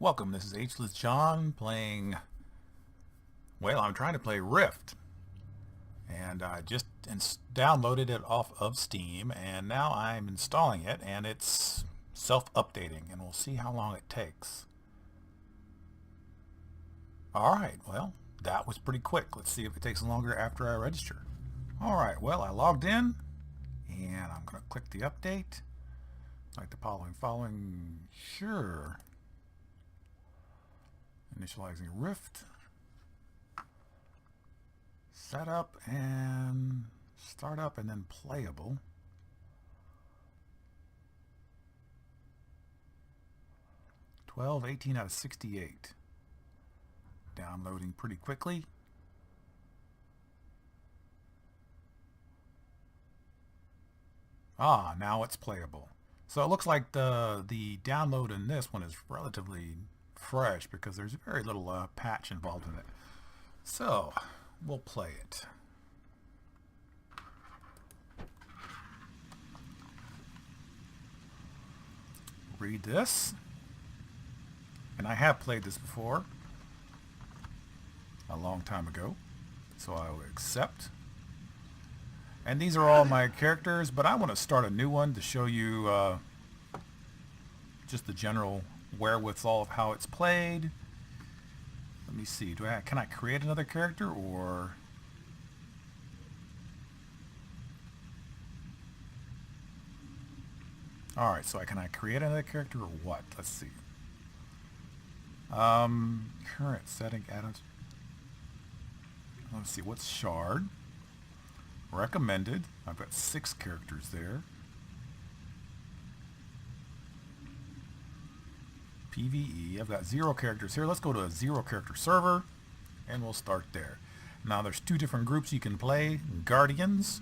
Welcome, this is Ageless John playing, well, I'm trying to play Rift. And I just downloaded it off of Steam, and now I'm installing it, and it's self-updating, and we'll see how long it takes. Alright, well, that was pretty quick. Let's see if it takes longer after I register. Alright, well, I logged in, and I'm going to click the update. Like the following, sure. Initializing Rift. Setup and startup and then playable. (12, 18 out of 68). Downloading pretty quickly. Now it's playable. So it looks like the download in this one is relatively fresh because there's very little patch involved in it. So we'll play it. Read this. And I have played this before a long time ago, so I will accept. And these are all my characters, but I want to start a new one to show you just the general wherewithal of how it's played. Let me see. Can I create another character or? All right. So can I create another character or what? Let's see. Current setting add-ons. Let's see. What's Shard? Recommended. I've got 6 characters there. PvE. I've got 0 characters here. Let's go to a 0 character server and we'll start there. Now there's 2 different groups you can play. Guardians.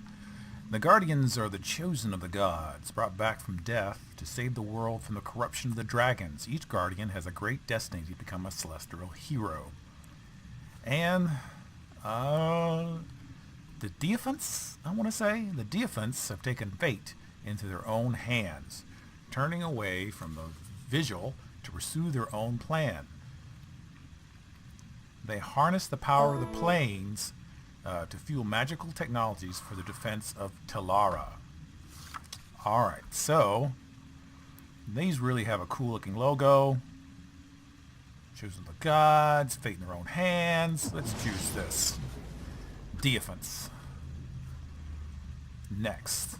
The Guardians are the chosen of the gods, brought back from death to save the world from the corruption of the dragons. Each Guardian has a great destiny to become a celestial hero. And the Defiants, I want to say, the Defiants have taken fate into their own hands, turning away from the Vigil to pursue their own plan. They harness the power of the planes to fuel magical technologies for the defense of Telara. Alright, so these really have a cool looking logo. Chosen of the gods, fate in their own hands. Let's choose this. Defiants. Next.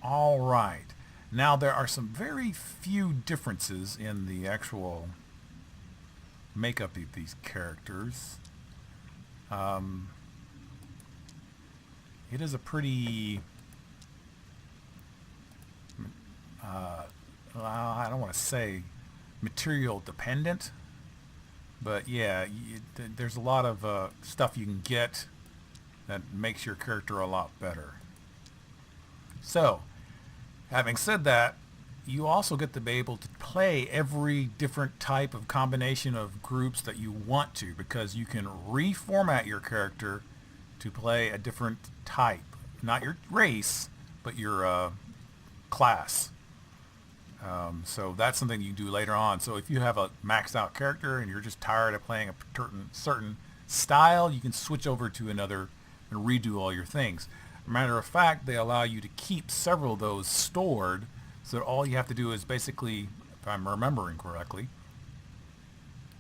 Alright. Now there are some very few differences in the actual makeup of these characters. It is a pretty I don't want to say material dependent, but yeah, there's a lot of stuff you can get that makes your character a lot better. So having said that, you also get to be able to play every different type of combination of groups that you want to, because you can reformat your character to play a different type. Not your race, but your class. So that's something you can do later on. So if you have a maxed out character and you're just tired of playing a certain style, you can switch over to another and redo all your things. Matter of fact, they allow you to keep several of those stored, so all you have to do is basically, if I'm remembering correctly,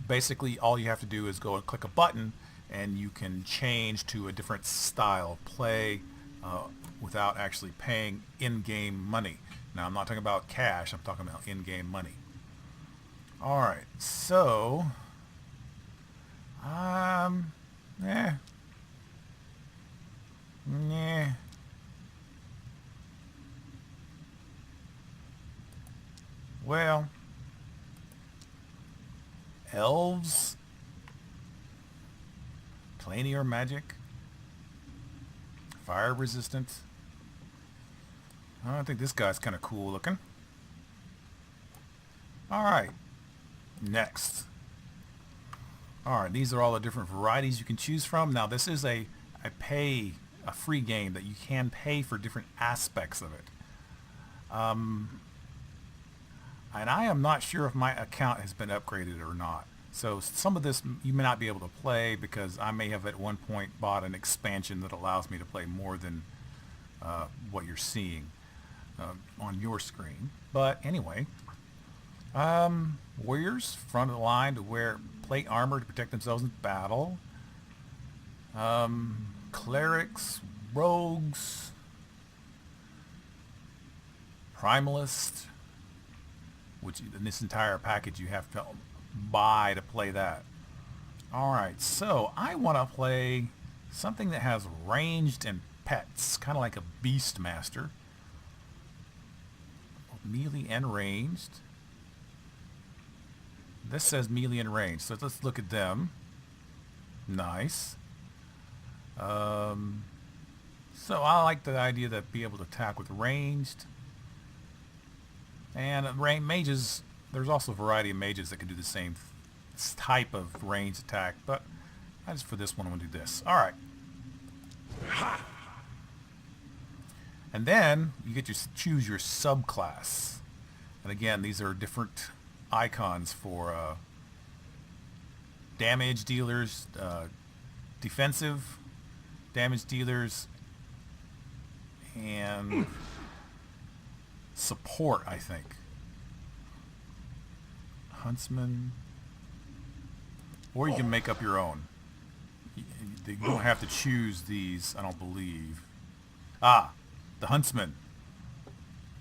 basically all you have to do is go and click a button and you can change to a different style of play without actually paying in-game money. Now I'm not talking about cash, I'm talking about in-game money. Alright, so yeah. Well, elves, planar magic, fire resistant. I think this guy's kind of cool looking. Alright, next. Alright, these are all the different varieties you can choose from. Now this is a free game that you can pay for different aspects of it. And I am not sure if my account has been upgraded or not. So some of this you may not be able to play because I may have at one point bought an expansion that allows me to play more than what you're seeing on your screen. But anyway, warriors, front of the line to wear plate armor to protect themselves in battle. Clerics, rogues, primalist, which in this entire package you have to buy to play that. Alright, so I want to play something that has ranged and pets, kind of like a Beastmaster. Melee and ranged. This says melee and ranged, so let's look at them. Nice. So I like the idea that be able to attack with ranged. And mages, there's also a variety of mages that can do the same type of ranged attack, but I just for this one I'm going to do this. Alright. And then you get to choose your subclass. And again, these are different icons for damage dealers, defensive damage dealers, and support, I think. Huntsman. Or you can make up your own. You don't have to choose these, I don't believe. Ah, the Huntsman.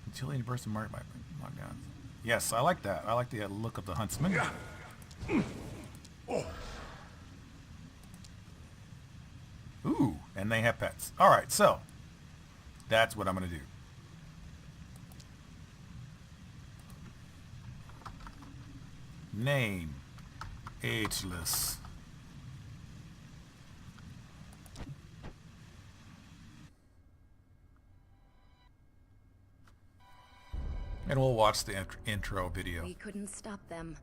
Utility burst and mark by guns. Yes, I like that. I like the look of the Huntsman. Ooh, and they have pets. Alright, so that's what I'm going to do. Name. Ageless. And we'll watch the intro video. We couldn't stop them.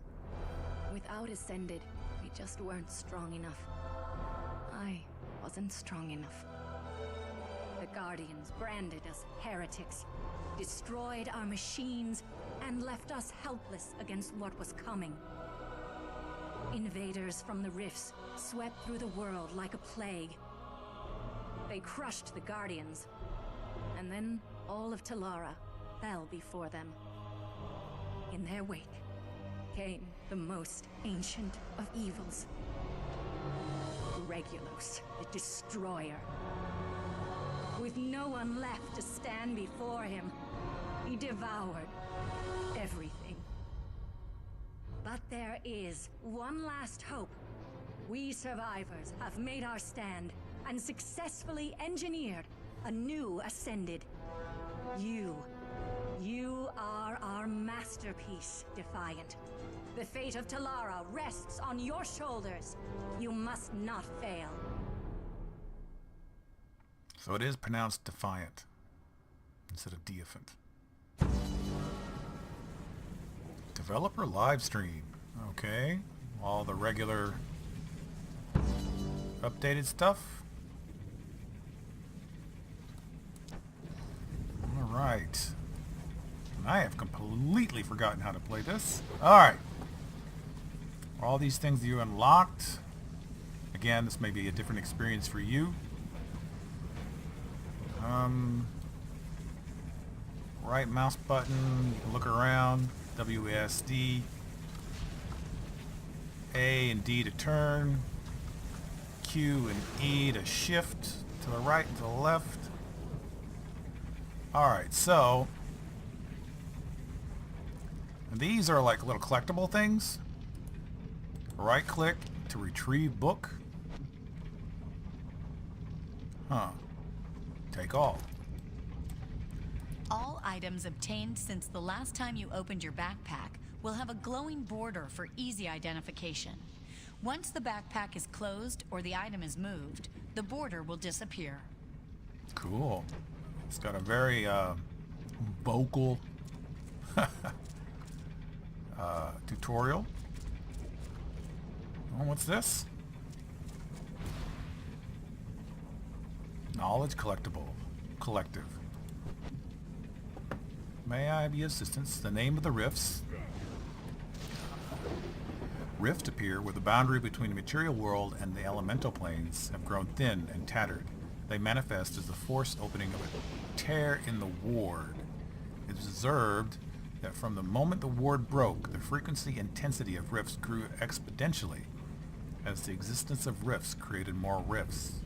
Without Ascended, we just weren't strong enough. I wasn't strong enough. The Guardians branded us heretics, destroyed our machines, and left us helpless against what was coming. Invaders from the rifts swept through the world like a plague. They crushed the Guardians, and then all of Talara fell before them. In their wake came the most ancient of evils. Regulus, the Destroyer. With no one left to stand before him, he devoured everything. But there is one last hope. We survivors have made our stand and successfully engineered a new Ascended. You are our masterpiece, Defiant. The fate of Talara rests on your shoulders. You must not fail. So it is pronounced Defiant instead of Defiant. Developer live stream. Okay. All the regular updated stuff. Alright. I have completely forgotten how to play this. Alright. All these things you unlocked. Again, this may be a different experience for you. Right mouse button, you can look around. WSD. A and D to turn. Q and E to shift to the right and to the left. Alright, so these are like little collectible things. Right click to retrieve book. Take all. All items obtained since the last time you opened your backpack will have a glowing border for easy identification. Once the backpack is closed or the item is moved, the border will disappear. Cool. It's got a very vocal tutorial. Oh, what's this? Knowledge collective. May I be assistance? The name of the rifts. Rifts appear where the boundary between the material world and the elemental planes have grown thin and tattered. They manifest as the forced opening of a tear in the ward. It is observed that from the moment the ward broke, the frequency and intensity of rifts grew exponentially, as the existence of rifts created more rifts.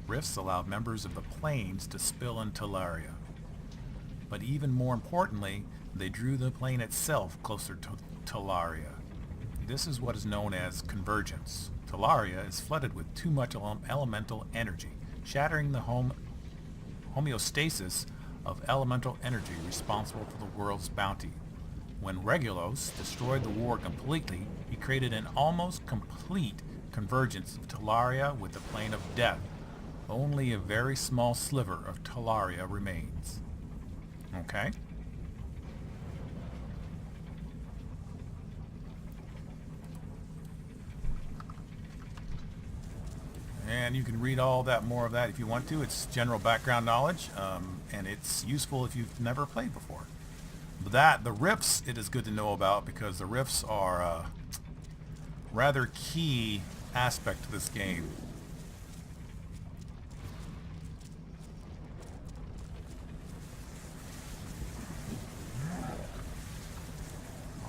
Rifts allowed members of the planes to spill into Talaria. But even more importantly, they drew the plane itself closer to Talaria. This is what is known as convergence. Talaria is flooded with too much elemental energy, shattering the homeostasis of elemental energy responsible for the world's bounty. When Regulos destroyed the war completely, he created an almost complete convergence of Talaria with the plane of death. Only a very small sliver of Talaria remains. Okay? And you can read all that, more of that if you want to. It's general background knowledge, and it's useful if you've never played before. The rifts, it is good to know about because the rifts are a rather key aspect to this game.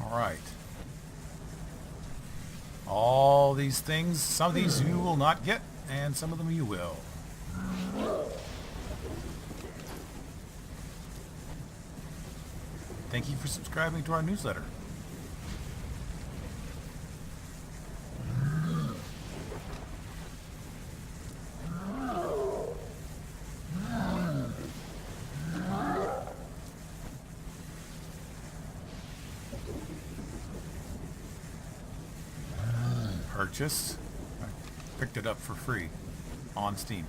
All right. All these things, some of these you will not get, and some of them you will. Thank you for subscribing to our newsletter. Purchase. I picked it up for free on Steam.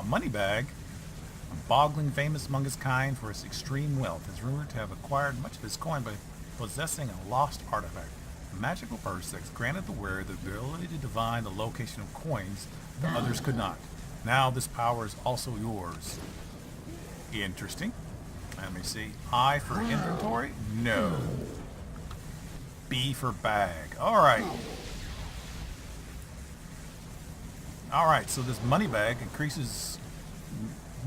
Moneybag, a bogling famous among his kind for his extreme wealth, is rumored to have acquired much of his coin by possessing a lost artifact, a magical purse that granted the wearer the ability to divine the location of coins that others could not. Now this power is also yours. Interesting. Let me see. I for inventory? No. B for bag. Alright. Alright, so this money bag increases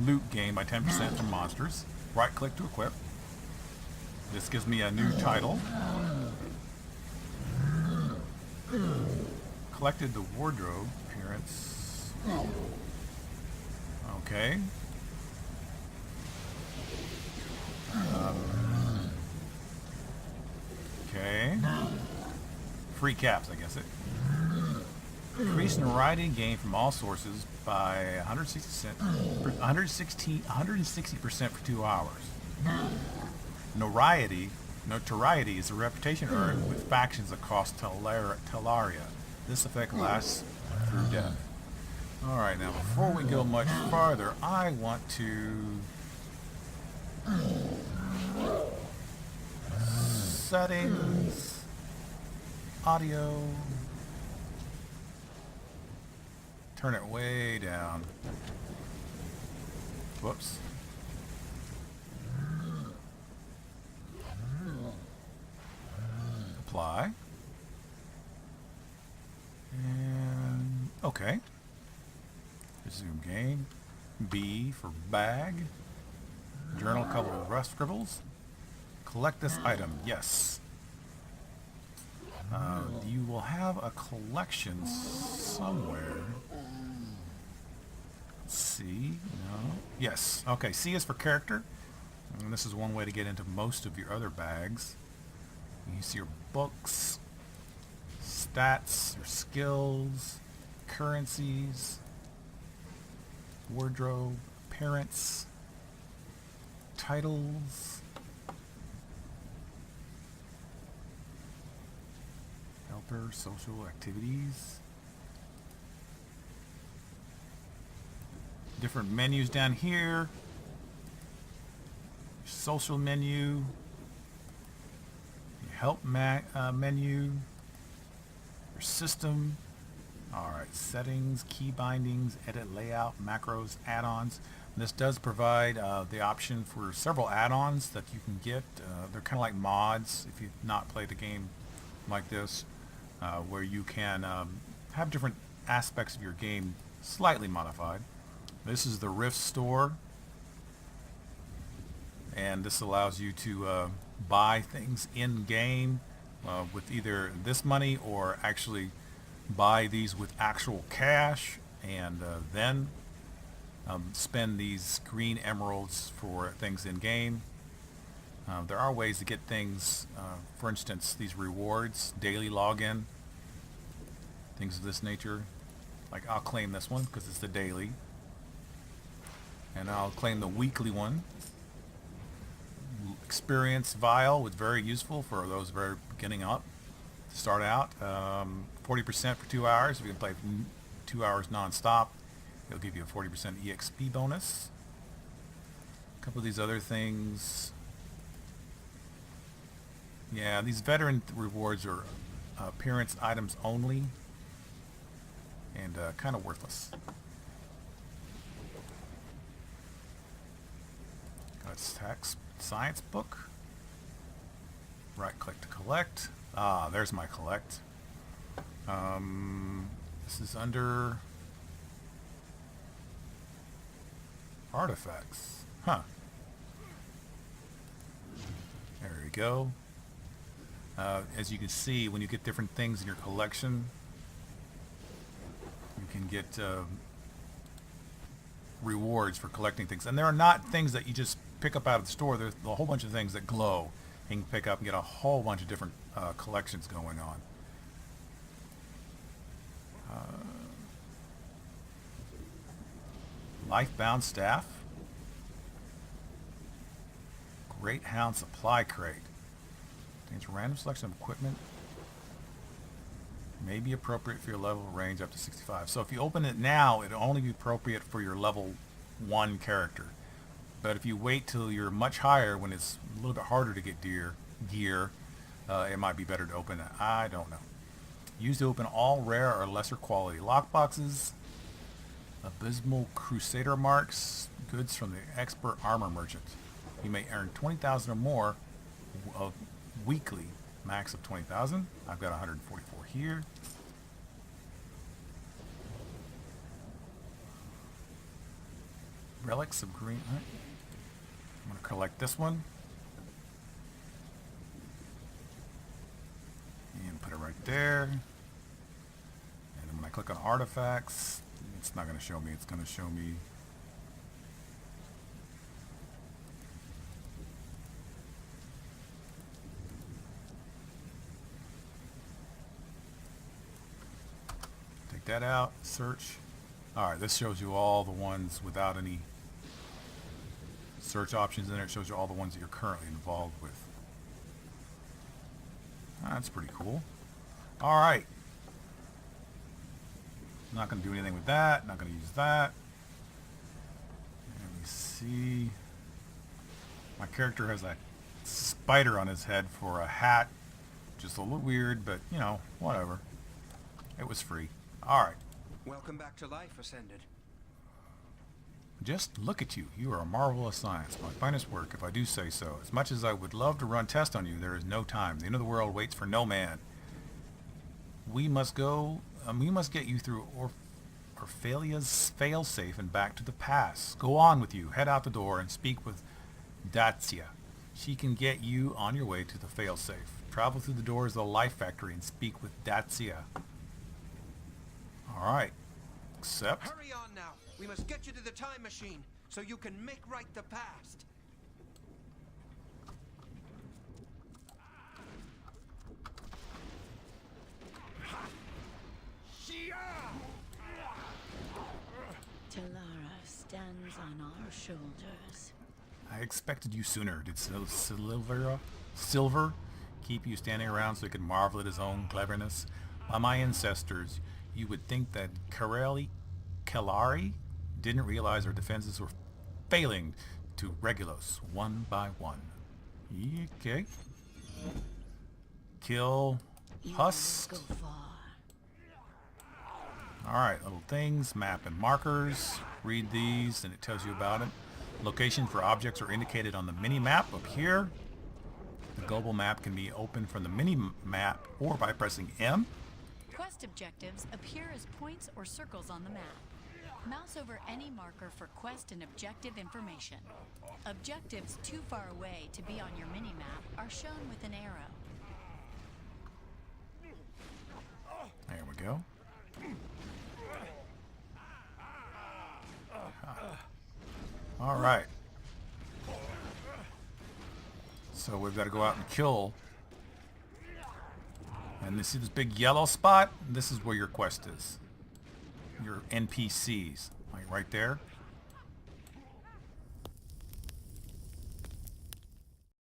loot gain by 10% from monsters. Right click to equip. This gives me a new title. Collected the wardrobe appearance. Okay. Okay. Free caps, I guess it. Increase in variety gain from all sources by 160% for 2 hours. Notoriety is a reputation earned with factions across Talaria. This effect lasts through death. Alright, now before we go much farther, I want to... Settings... Audio... Turn it way down. Whoops. Apply. And okay. Resume game. B for bag. Journal a couple of rough scribbles. Collect this item. Yes. You will have a collection somewhere. C, no. Yes. Okay, C is for character. And this is one way to get into most of your other bags. You see your books, stats, your skills, currencies, wardrobe, appearance, titles, helper, social activities. Different menus down here. Social menu. Your help menu. Your system. Alright, settings, key bindings, edit layout, macros, add-ons. This does provide the option for several add-ons that you can get. They're kind of like mods if you've not played a game like this, where you can have different aspects of your game slightly modified. This is the Rift store, and this allows you to buy things in-game with either this money or actually buy these with actual cash, and then spend these green emeralds for things in game. There are ways to get things, for instance, these rewards, daily login, things of this nature. Like I'll claim this one because it's the daily, and I'll claim the weekly one. Experience vial was very useful for those very beginning up. Start out 40% for 2 hours. If you can play 2 hours non-stop, it'll give you a 40% EXP bonus. A couple of these other things. Yeah, these veteran rewards are appearance items only, and kind of worthless. Got a tax science book. Right click to collect. Ah, there's my collect. This is under artifacts. Huh. There we go. As you can see, when you get different things in your collection, you can get rewards for collecting things. And there are not things that you just pick up out of the store. There's a whole bunch of things that glow. You can pick up and get a whole bunch of different collections going on. Lifebound staff. Great Hound supply crate. Contains a random selection of equipment. May be appropriate for your level range up to 65. So if you open it now, it'll only be appropriate for your level 1 character. But if you wait till you're much higher, when it's a little bit harder to get gear, it might be better to open it. I don't know. Used to open all rare or lesser quality lockboxes. Abysmal Crusader marks. Goods from the expert armor merchant. You may earn 20,000 or more of weekly. Max of 20,000. I've got 144 here. Relics of green. Right. I'm going to collect this one. And put it right there. And then when I click on artifacts, it's not going to show me. It's going to show me that out, search. Alright, this shows you all the ones without any search options in there. It shows you all the ones that you're currently involved with. That's pretty cool. Alright. Not going to do anything with that. Not going to use that. Let me see. My character has a spider on his head for a hat. Just a little weird, but, you know, whatever. It was free. Alright. Welcome back to life, Ascended. Just look at you. You are a marvel of science. My finest work, if I do say so. As much as I would love to run tests on you, there is no time. The end of the world waits for no man. We must go... we must get you through Orphalia's failsafe and back to the past. Go on with you. Head out the door and speak with Dacia. She can get you on your way to the failsafe. Travel through the doors of the Life Factory and speak with Dacia. Alright. Accept. Hurry on now. We must get you to the time machine so you can make right the past. Talara stands on our shoulders. I expected you sooner. Did Silver keep you standing around so he could marvel at his own cleverness? By my ancestors, you would think that Kellari didn't realize our defenses were failing to Regulus one by one. Okay. Kill You Husk. won't go far. Alright, little things, map and markers. Read these and it tells you about it. Locations for objects are indicated on the mini-map up here. The global map can be opened from the mini-map or by pressing M. Quest objectives appear as points or circles on the map. Mouse over any marker for quest and objective information. Objectives too far away to be on your mini-map are shown with an arrow. There we go. Alright. So we've got to go out and kill. And you see this big yellow spot? This is where your quest is. Your NPCs. Like right there.